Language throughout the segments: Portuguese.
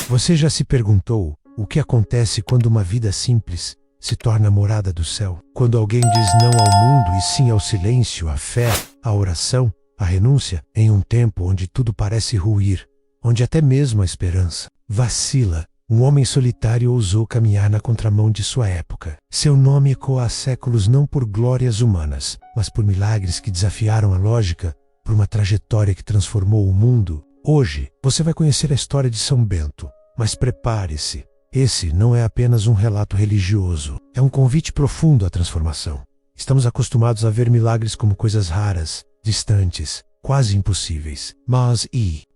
Você já se perguntou o que acontece quando uma vida simples se torna a morada do céu? Quando alguém diz não ao mundo e sim ao silêncio, à fé, à oração, à renúncia, em um tempo onde tudo parece ruir, onde até mesmo a esperança vacila, um homem solitário ousou caminhar na contramão de sua época. Seu nome ecoa há séculos não por glórias humanas, mas por milagres que desafiaram a lógica, por uma trajetória que transformou o mundo. Hoje, você vai conhecer a história de São Bento, mas prepare-se. Esse não é apenas um relato religioso, é um convite profundo à transformação. Estamos acostumados a ver milagres como coisas raras, distantes, quase impossíveis. Mas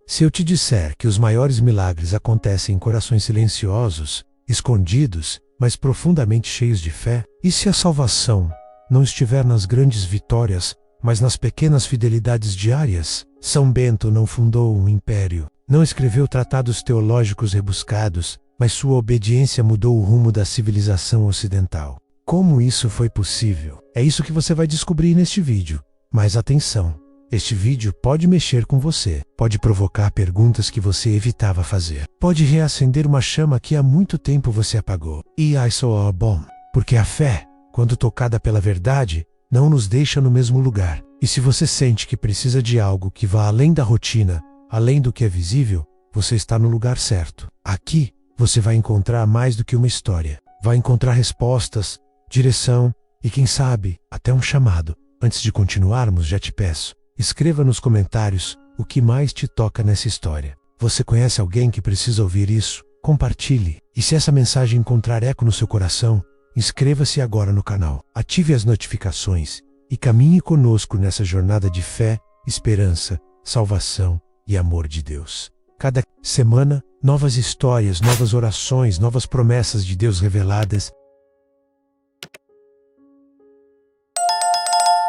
se eu te disser que os maiores milagres acontecem em corações silenciosos, escondidos, mas profundamente cheios de fé? E se a salvação não estiver nas grandes vitórias, mas nas pequenas fidelidades diárias? São Bento não fundou um império, não escreveu tratados teológicos rebuscados, mas sua obediência mudou o rumo da civilização ocidental. Como isso foi possível? É isso que você vai descobrir neste vídeo. Mas atenção! Este vídeo pode mexer com você, pode provocar perguntas que você evitava fazer, pode reacender uma chama que há muito tempo você apagou. E I saw a bomb, porque a fé, quando tocada pela verdade, não nos deixa no mesmo lugar. E se você sente que precisa de algo que vá além da rotina, além do que é visível, você está no lugar certo. Aqui, você vai encontrar mais do que uma história. Vai encontrar respostas, direção e, quem sabe, até um chamado. Antes de continuarmos, já te peço, escreva nos comentários o que mais te toca nessa história. Você conhece alguém que precisa ouvir isso? Compartilhe. E se essa mensagem encontrar eco no seu coração, inscreva-se agora no canal, ative as notificações e caminhe conosco nessa jornada de fé, esperança, salvação e amor de Deus. Cada semana, novas histórias, novas orações, novas promessas de Deus reveladas.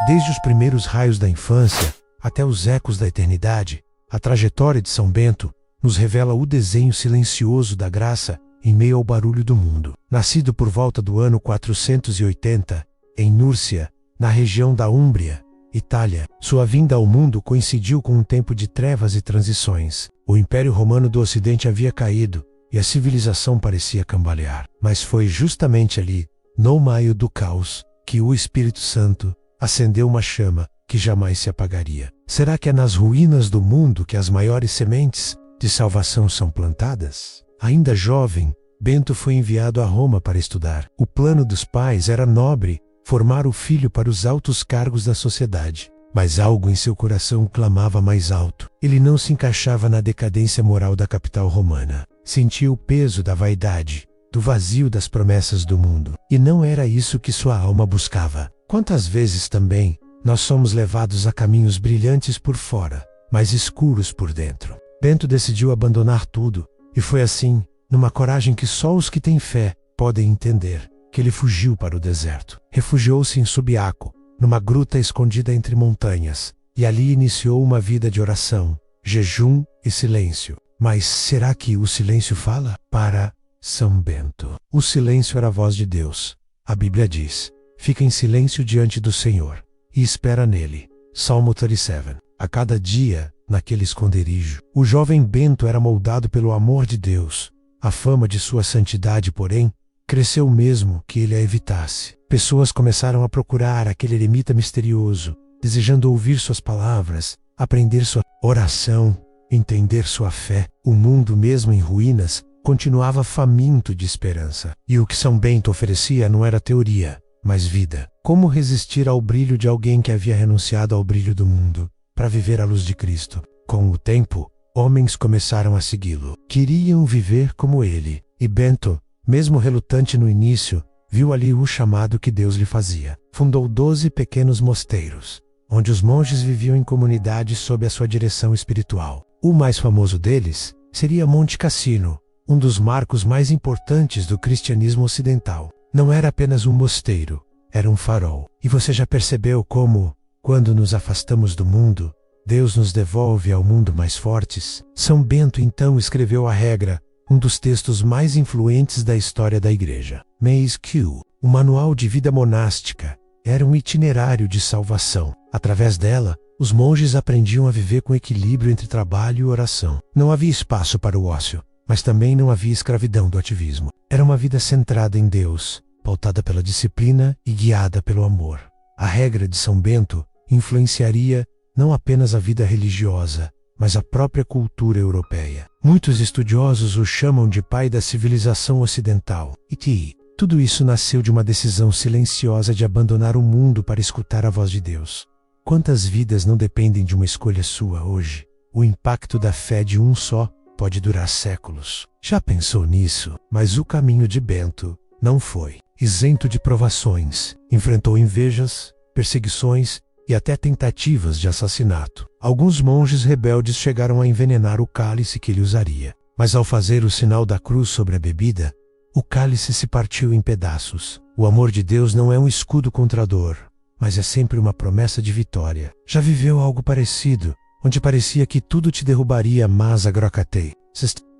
Desde os primeiros raios da infância até os ecos da eternidade, a trajetória de São Bento nos revela o desenho silencioso da graça em meio ao barulho do mundo. Nascido por volta do ano 480, em Núrcia, na região da Úmbria, Itália, sua vinda ao mundo coincidiu com um tempo de trevas e transições. O Império Romano do Ocidente havia caído e a civilização parecia cambalear. Mas foi justamente ali, no meio do caos, que o Espírito Santo acendeu uma chama que jamais se apagaria. Será que é nas ruínas do mundo que as maiores sementes de salvação são plantadas? Ainda jovem, Bento foi enviado a Roma para estudar. O plano dos pais era nobre, formar o filho para os altos cargos da sociedade. Mas algo em seu coração clamava mais alto. Ele não se encaixava na decadência moral da capital romana. Sentia o peso da vaidade, do vazio das promessas do mundo. E não era isso que sua alma buscava. Quantas vezes também nós somos levados a caminhos brilhantes por fora, mas escuros por dentro. Bento decidiu abandonar tudo, e foi assim, numa coragem que só os que têm fé podem entender, que ele fugiu para o deserto. Refugiou-se em Subiaco, numa gruta escondida entre montanhas, e ali iniciou uma vida de oração, jejum e silêncio. Mas será que o silêncio fala? Para São Bento, o silêncio era a voz de Deus. A Bíblia diz: fica em silêncio diante do Senhor e espera nele. Salmo 37. A cada dia, naquele esconderijo, o jovem Bento era moldado pelo amor de Deus. A fama de sua santidade, porém, cresceu mesmo que ele a evitasse. Pessoas começaram a procurar aquele eremita misterioso, desejando ouvir suas palavras, aprender sua oração, entender sua fé. O mundo, mesmo em ruínas, continuava faminto de esperança. E o que São Bento oferecia não era teoria, mas vida. Como resistir ao brilho de alguém que havia renunciado ao brilho do mundo para viver à luz de Cristo? Com o tempo, homens começaram a segui-lo. Queriam viver como ele. E Bento, mesmo relutante no início, viu ali o chamado que Deus lhe fazia. Fundou 12 pequenos mosteiros, onde os monges viviam em comunidade sob a sua direção espiritual. O mais famoso deles seria Monte Cassino, um dos marcos mais importantes do cristianismo ocidental. Não era apenas um mosteiro, era um farol. E você já percebeu como, quando nos afastamos do mundo, Deus nos devolve ao mundo mais fortes? São Bento então escreveu a regra, um dos textos mais influentes da história da Igreja. Mace Q, o manual de vida monástica, era um itinerário de salvação. Através dela, os monges aprendiam a viver com equilíbrio entre trabalho e oração. Não havia espaço para o ócio. mas também não havia escravidão do ativismo. Era uma vida centrada em Deus, pautada pela disciplina e guiada pelo amor. A regra de São Bento influenciaria não apenas a vida religiosa, mas a própria cultura europeia. Muitos estudiosos o chamam de pai da civilização ocidental. E tudo isso nasceu de uma decisão silenciosa de abandonar o mundo para escutar a voz de Deus. Quantas vidas não dependem de uma escolha sua hoje? O impacto da fé de um só pode durar séculos. Já pensou nisso? Mas o caminho de Bento não foi isento de provações. Enfrentou invejas, perseguições e até tentativas de assassinato. Alguns monges rebeldes chegaram a envenenar o cálice que ele usaria. Mas ao fazer o sinal da cruz sobre a bebida, o cálice se partiu em pedaços. O amor de Deus não é um escudo contra a dor, mas é sempre uma promessa de vitória. Já viveu algo parecido, onde parecia que tudo te derrubaria, mas agrocatei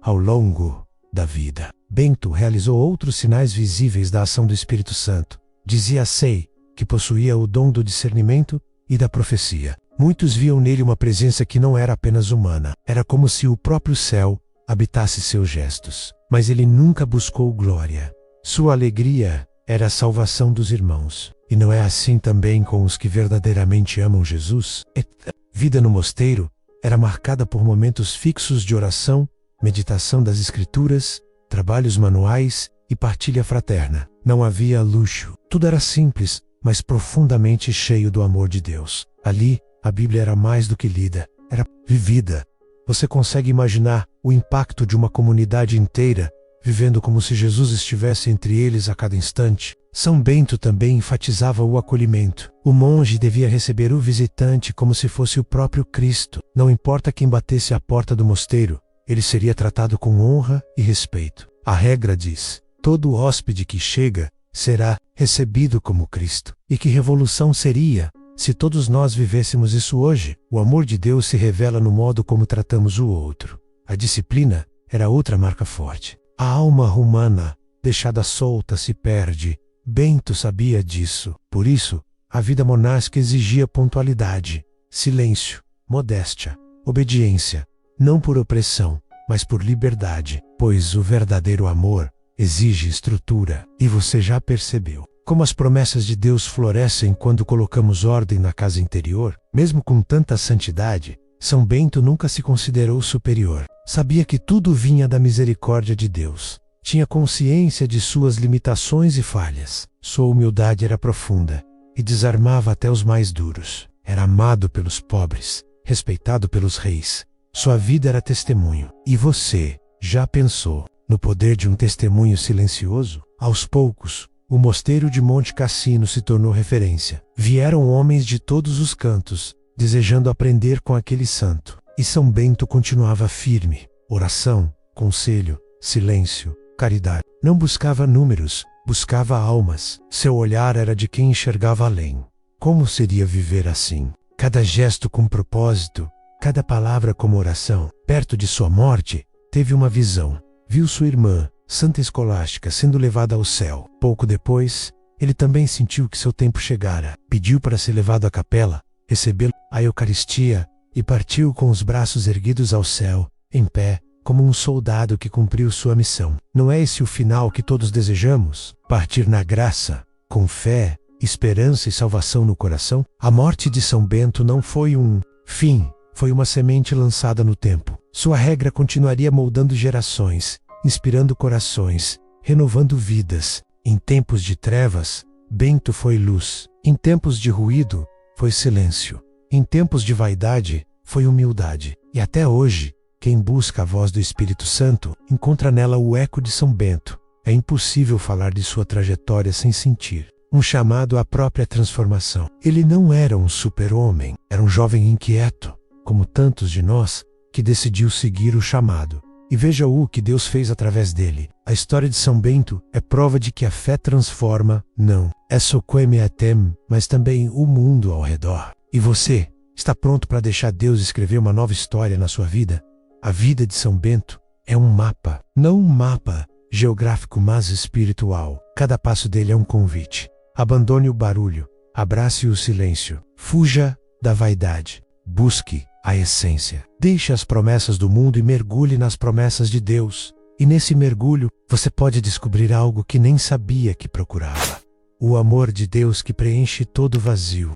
ao longo da vida. Bento realizou outros sinais visíveis da ação do Espírito Santo. Dizia-se que possuía o dom do discernimento e da profecia. Muitos viam nele uma presença que não era apenas humana. Era como se o próprio céu habitasse seus gestos. Mas ele nunca buscou glória. Sua alegria era a salvação dos irmãos. E não é assim também com os que verdadeiramente amam Jesus? A vida no mosteiro era marcada por momentos fixos de oração, meditação das Escrituras, trabalhos manuais e partilha fraterna. Não havia luxo. Tudo era simples, mas profundamente cheio do amor de Deus. Ali, a Bíblia era mais do que lida, era vivida. Você consegue imaginar o impacto de uma comunidade inteira vivendo como se Jesus estivesse entre eles a cada instante? São Bento também enfatizava o acolhimento. O monge devia receber o visitante como se fosse o próprio Cristo. Não importa quem batesse à porta do mosteiro, ele seria tratado com honra e respeito. A regra diz: todo hóspede que chega será recebido como Cristo. E que revolução seria se todos nós vivêssemos isso hoje? O amor de Deus se revela no modo como tratamos o outro. A disciplina era outra marca forte. A alma humana, deixada solta, se perde. Bento sabia disso. Por isso, a vida monástica exigia pontualidade, silêncio, modéstia, obediência, não por opressão, mas por liberdade, pois o verdadeiro amor exige estrutura. E você já percebeu como as promessas de Deus florescem quando colocamos ordem na casa interior? Mesmo com tanta santidade, São Bento nunca se considerou superior. Sabia que tudo vinha da misericórdia de Deus. Tinha consciência de suas limitações e falhas. Sua humildade era profunda e desarmava até os mais duros. Era amado pelos pobres, respeitado pelos reis. Sua vida era testemunho. E você já pensou no poder de um testemunho silencioso? Aos poucos, o mosteiro de Monte Cassino se tornou referência. Vieram homens de todos os cantos, desejando aprender com aquele santo. E São Bento continuava firme. Oração, conselho, silêncio, caridade. Não buscava números, buscava almas. Seu olhar era de quem enxergava além. Como seria viver assim? Cada gesto com propósito, cada palavra como oração. Perto de sua morte, teve uma visão. Viu sua irmã, Santa Escolástica, sendo levada ao céu. Pouco depois, ele também sentiu que seu tempo chegara. Pediu para ser levado à capela, recebeu a Eucaristia e partiu com os braços erguidos ao céu, em pé, como um soldado que cumpriu sua missão. Não é esse o final que todos desejamos? Partir na graça, com fé, esperança e salvação no coração? A morte de São Bento não foi um fim, foi uma semente lançada no tempo. Sua regra continuaria moldando gerações, inspirando corações, renovando vidas. Em tempos de trevas, Bento foi luz. Em tempos de ruído, foi silêncio. Em tempos de vaidade, foi humildade. E até hoje, quem busca a voz do Espírito Santo, encontra nela o eco de São Bento. É impossível falar de sua trajetória sem sentir um chamado à própria transformação. Ele não era um super-homem, era um jovem inquieto, como tantos de nós, que decidiu seguir o chamado. E veja o que Deus fez através dele. A história de São Bento é prova de que a fé transforma, não é só quem é tem, mas também o mundo ao redor. E você, está pronto para deixar Deus escrever uma nova história na sua vida? A vida de São Bento é um mapa, não um mapa geográfico, mas espiritual. Cada passo dele é um convite. Abandone o barulho, abrace o silêncio, fuja da vaidade, busque a essência. Deixe as promessas do mundo e mergulhe nas promessas de Deus. E nesse mergulho, você pode descobrir algo que nem sabia que procurava. O amor de Deus que preenche todo vazio.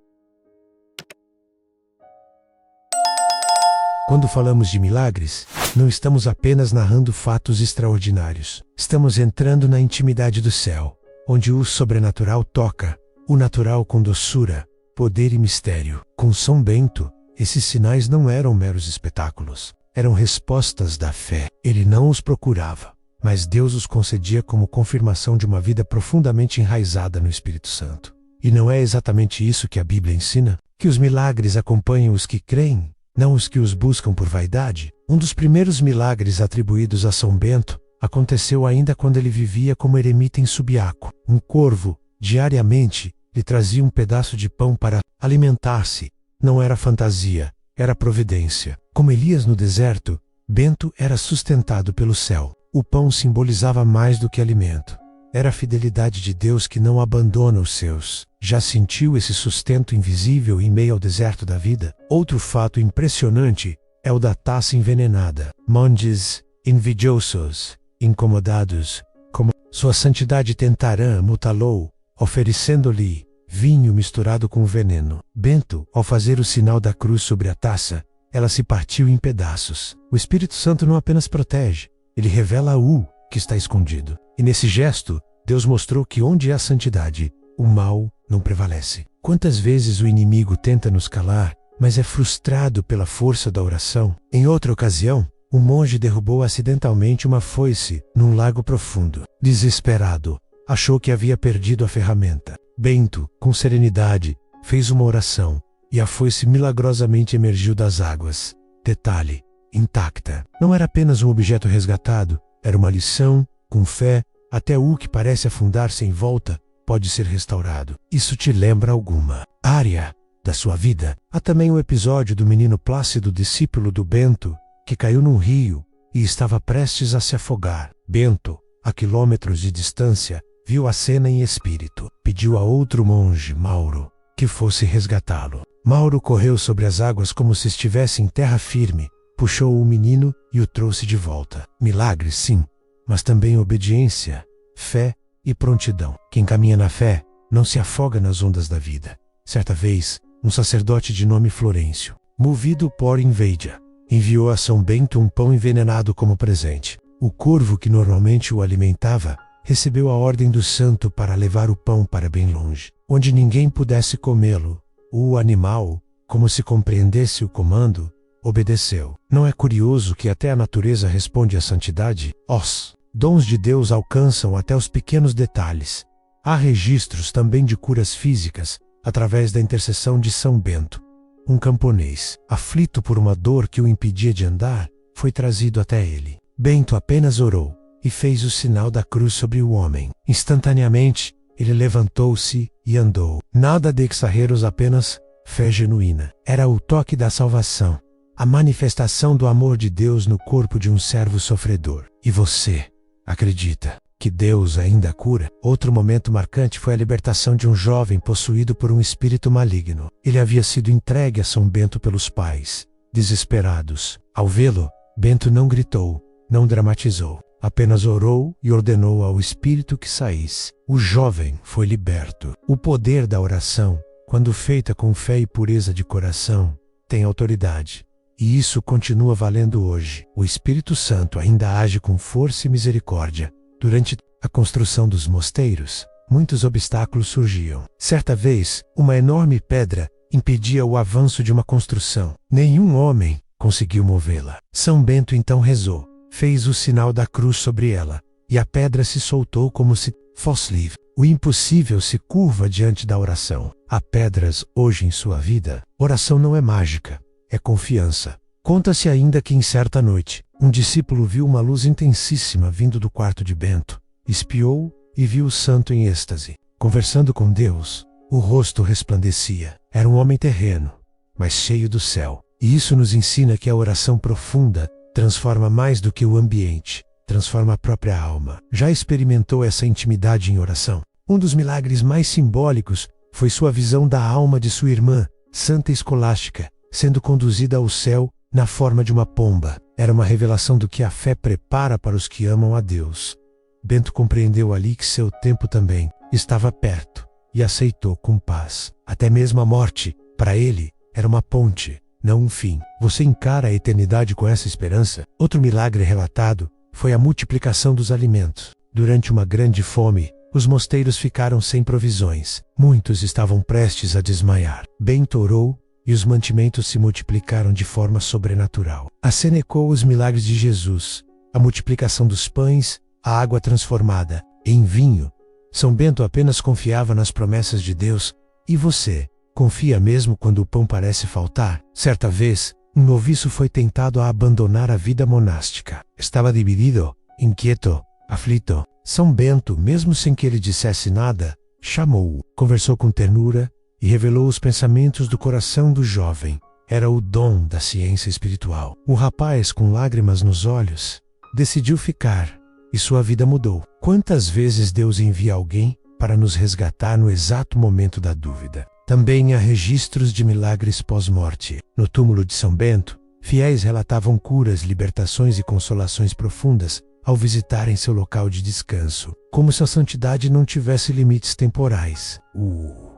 Quando falamos de milagres, não estamos apenas narrando fatos extraordinários. Estamos entrando na intimidade do céu, onde o sobrenatural toca, o natural com doçura, poder e mistério. Com São Bento, esses sinais não eram meros espetáculos. Eram respostas da fé. Ele não os procurava, mas Deus os concedia como confirmação de uma vida profundamente enraizada no Espírito Santo. E não é exatamente isso que a Bíblia ensina? Que os milagres acompanham os que creem, não os que os buscam por vaidade? Um dos primeiros milagres atribuídos a São Bento aconteceu ainda quando ele vivia como eremita em Subiaco. Um corvo, diariamente, lhe trazia um pedaço de pão para alimentar-se. Não era fantasia, era providência. Como Elias no deserto, Bento era sustentado pelo céu. O pão simbolizava mais do que alimento. Era a fidelidade de Deus que não abandona os seus. Já sentiu esse sustento invisível em meio ao deserto da vida? Outro fato impressionante é o da taça envenenada. Monges invidiosos, incomodados, como sua santidade tentarã mutalou, oferecendo-lhe vinho misturado com veneno. Bento, ao fazer o sinal da cruz sobre a taça, ela se partiu em pedaços. O Espírito Santo não apenas protege, ele revela o que está escondido. E nesse gesto, Deus mostrou que onde há santidade, o mal não prevalece. Quantas vezes o inimigo tenta nos calar, mas é frustrado pela força da oração? Em outra ocasião, um monge derrubou acidentalmente uma foice num lago profundo. Desesperado, achou que havia perdido a ferramenta. Bento, com serenidade, fez uma oração, e a foice milagrosamente emergiu das águas. Detalhe: intacta. Não era apenas um objeto resgatado, era uma lição. Com fé, até o que parece afundar-se em volta pode ser restaurado. Isso te lembra alguma área da sua vida? Há também o episódio do menino Plácido, discípulo do Bento, que caiu num rio e estava prestes a se afogar. Bento, a quilômetros de distância, viu a cena em espírito. Pediu a outro monge, Mauro, que fosse resgatá-lo. Mauro correu sobre as águas como se estivesse em terra firme, puxou o menino e o trouxe de volta. Milagres, sim, mas também obediência, fé e prontidão. Quem caminha na fé não se afoga nas ondas da vida. Certa vez, um sacerdote de nome Florencio, movido por inveja, enviou a São Bento um pão envenenado como presente. O corvo que normalmente o alimentava recebeu a ordem do santo para levar o pão para bem longe, onde ninguém pudesse comê-lo. O animal, como se compreendesse o comando, obedeceu. Não é curioso que até a natureza responde à santidade? Os dons de Deus alcançam até os pequenos detalhes. Há registros também de curas físicas, através da intercessão de São Bento. Um camponês, aflito por uma dor que o impedia de andar, foi trazido até ele. Bento apenas orou e fez o sinal da cruz sobre o homem. Instantaneamente, ele levantou-se e andou. Nada de exageros, apenas fé genuína. Era o toque da salvação, a manifestação do amor de Deus no corpo de um servo sofredor. E você acredita que Deus ainda cura? Outro momento marcante foi a libertação de um jovem possuído por um espírito maligno. Ele havia sido entregue a São Bento pelos pais. Desesperados, ao vê-lo, Bento não gritou, não dramatizou. Apenas orou e ordenou ao espírito que saísse. O jovem foi liberto. O poder da oração, quando feita com fé e pureza de coração, tem autoridade. E isso continua valendo hoje. O Espírito Santo ainda age com força e misericórdia. Durante a construção dos mosteiros, muitos obstáculos surgiam. Certa vez, uma enorme pedra impedia o avanço de uma construção. Nenhum homem conseguiu movê-la. São Bento então rezou, fez o sinal da cruz sobre ela, e a pedra se soltou como se fosse livre. O impossível se curva diante da oração. Há pedras hoje em sua vida. Oração não é mágica, é confiança. Conta-se ainda que em certa noite, um discípulo viu uma luz intensíssima vindo do quarto de Bento, espiou e viu o santo em êxtase. Conversando com Deus, o rosto resplandecia. Era um homem terreno, mas cheio do céu. E isso nos ensina que a oração profunda transforma mais do que o ambiente, transforma a própria alma. Já experimentou essa intimidade em oração? Um dos milagres mais simbólicos foi sua visão da alma de sua irmã, Santa Escolástica, sendo conduzida ao céu na forma de uma pomba. Era uma revelação do que a fé prepara para os que amam a Deus. Bento compreendeu ali que seu tempo também estava perto e aceitou com paz. Até mesmo a morte, para ele, era uma ponte, não um fim. Você encara a eternidade com essa esperança? Outro milagre relatado foi a multiplicação dos alimentos. Durante uma grande fome, os mosteiros ficaram sem provisões. Muitos estavam prestes a desmaiar. Bento orou e os mantimentos se multiplicaram de forma sobrenatural. A cena ecoa os milagres de Jesus, a multiplicação dos pães, a água transformada em vinho. São Bento apenas confiava nas promessas de Deus. E você, confia mesmo quando o pão parece faltar? Certa vez, um noviço foi tentado a abandonar a vida monástica. Estava dividido, inquieto, aflito. São Bento, mesmo sem que ele dissesse nada, chamou-o, conversou com ternura e revelou os pensamentos do coração do jovem. Era o dom da ciência espiritual. O rapaz, com lágrimas nos olhos, decidiu ficar e sua vida mudou. Quantas vezes Deus envia alguém para nos resgatar no exato momento da dúvida? Também há registros de milagres pós-morte. No túmulo de São Bento, fiéis relatavam curas, libertações e consolações profundas ao visitarem seu local de descanso, como se a santidade não tivesse limites temporais. O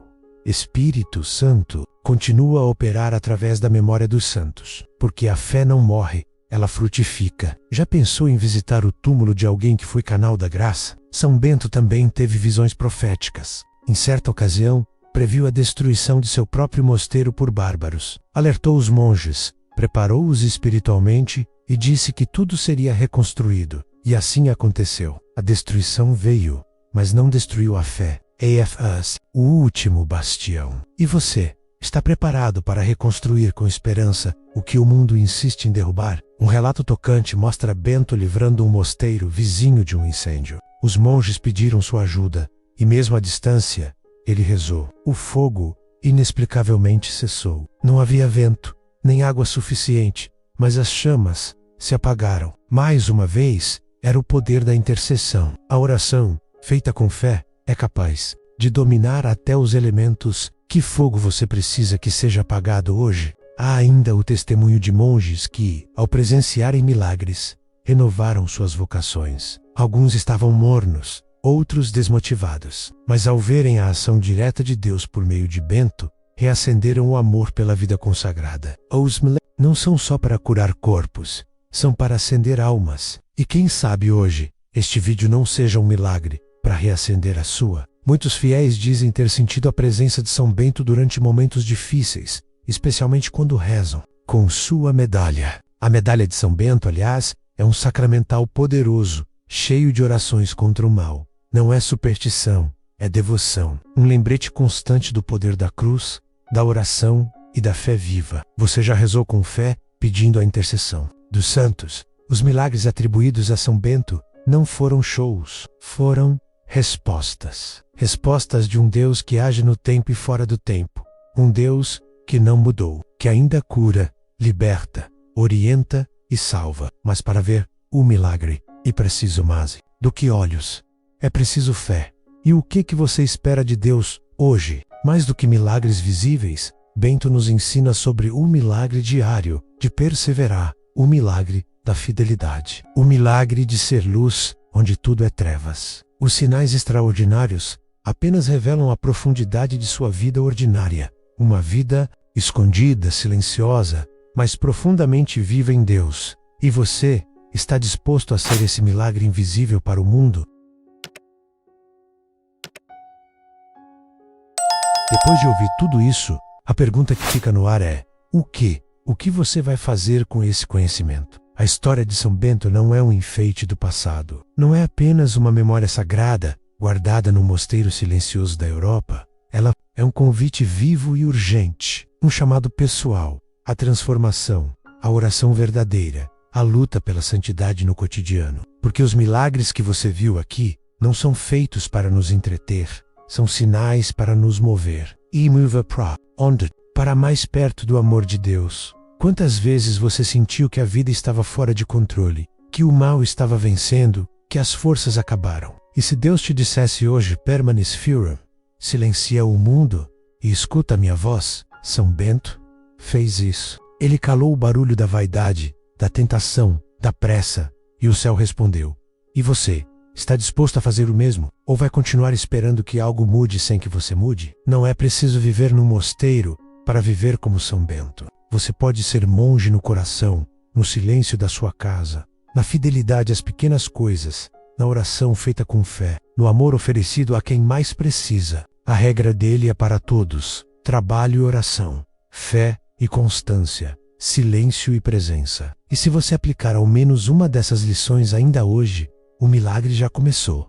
Espírito Santo continua a operar através da memória dos santos, porque a fé não morre, ela frutifica. Já pensou em visitar o túmulo de alguém que foi canal da graça? São Bento também teve visões proféticas. Em certa ocasião, previu a destruição de seu próprio mosteiro por bárbaros. Alertou os monges, preparou-os espiritualmente e disse que tudo seria reconstruído. E assim aconteceu. A destruição veio, mas não destruiu a fé. AFUS, o último bastião. E você, está preparado para reconstruir com esperança o que o mundo insiste em derrubar? Um relato tocante mostra Bento livrando um mosteiro vizinho de um incêndio. Os monges pediram sua ajuda, e mesmo à distância, ele rezou. O fogo, inexplicavelmente, cessou. Não havia vento, nem água suficiente, mas as chamas se apagaram. Mais uma vez, era o poder da intercessão. A oração, feita com fé, é capaz de dominar até os elementos. Que fogo você precisa que seja apagado hoje? Há ainda o testemunho de monges que, ao presenciarem milagres, renovaram suas vocações. Alguns estavam mornos, outros desmotivados, mas ao verem a ação direta de Deus por meio de Bento, reacenderam o amor pela vida consagrada. Os milagres não são só para curar corpos, são para acender almas. E quem sabe hoje, este vídeo não seja um milagre para reacender a sua. Muitos fiéis dizem ter sentido a presença de São Bento durante momentos difíceis, especialmente quando rezam com sua medalha. A medalha de São Bento, aliás, é um sacramental poderoso, cheio de orações contra o mal. Não é superstição, é devoção. Um lembrete constante do poder da cruz, da oração e da fé viva. Você já rezou com fé, pedindo a intercessão dos santos? Os milagres atribuídos a São Bento não foram shows, foram respostas. Respostas de um Deus que age no tempo e fora do tempo. Um Deus que não mudou, que ainda cura, liberta, orienta e salva. Mas para ver o milagre, é preciso mais do que olhos. É preciso fé. E o que você espera de Deus hoje? Mais do que milagres visíveis, Bento nos ensina sobre o milagre diário de perseverar, o milagre da fidelidade, o milagre de ser luz onde tudo é trevas. Os sinais extraordinários apenas revelam a profundidade de sua vida ordinária, uma vida escondida, silenciosa, mas profundamente viva em Deus. E você está disposto a ser esse milagre invisível para o mundo? Depois de ouvir tudo isso, a pergunta que fica no ar é: o que? O que você vai fazer com esse conhecimento? A história de São Bento não é um enfeite do passado. Não é apenas uma memória sagrada, guardada num mosteiro silencioso da Europa. Ela é um convite vivo e urgente, um chamado pessoal, à transformação, à oração verdadeira, à luta pela santidade no cotidiano. Porque os milagres que você viu aqui não são feitos para nos entreter, são sinais para nos mover. E move para mais perto do amor de Deus. Quantas vezes você sentiu que a vida estava fora de controle, que o mal estava vencendo, que as forças acabaram? E se Deus te dissesse hoje, permanes firm, silencia o mundo e escuta a minha voz, São Bento, fez isso. Ele calou o barulho da vaidade, da tentação, da pressa, e o céu respondeu. E você? Está disposto a fazer o mesmo? Ou vai continuar esperando que algo mude sem que você mude? Não é preciso viver num mosteiro para viver como São Bento. Você pode ser monge no coração, no silêncio da sua casa, na fidelidade às pequenas coisas, na oração feita com fé, no amor oferecido a quem mais precisa. A regra dele é para todos: trabalho e oração, fé e constância, silêncio e presença. E se você aplicar ao menos uma dessas lições ainda hoje, o milagre já começou.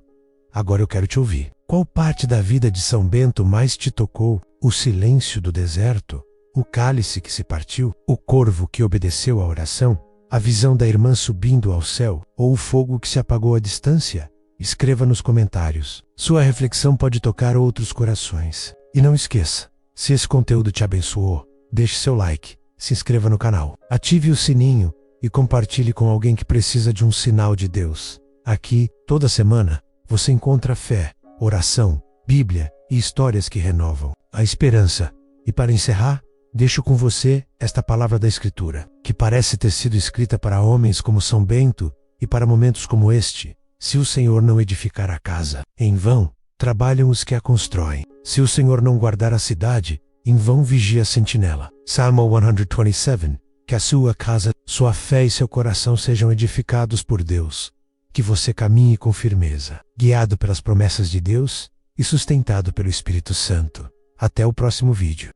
Agora eu quero te ouvir. Qual parte da vida de São Bento mais te tocou? O silêncio do deserto? O cálice que se partiu? O corvo que obedeceu à oração? A visão da irmã subindo ao céu? Ou o fogo que se apagou à distância? Escreva nos comentários. Sua reflexão pode tocar outros corações. E não esqueça, se esse conteúdo te abençoou, deixe seu like, se inscreva no canal, ative o sininho e compartilhe com alguém que precisa de um sinal de Deus. Aqui, toda semana, você encontra fé, oração, Bíblia e histórias que renovam a esperança. E para encerrar, deixo com você esta palavra da Escritura, que parece ter sido escrita para homens como São Bento e para momentos como este. Se o Senhor não edificar a casa, em vão trabalham os que a constroem. Se o Senhor não guardar a cidade, em vão vigia a sentinela. Salmo 127. Que a sua casa, sua fé e seu coração sejam edificados por Deus. Que você caminhe com firmeza, guiado pelas promessas de Deus e sustentado pelo Espírito Santo. Até o próximo vídeo.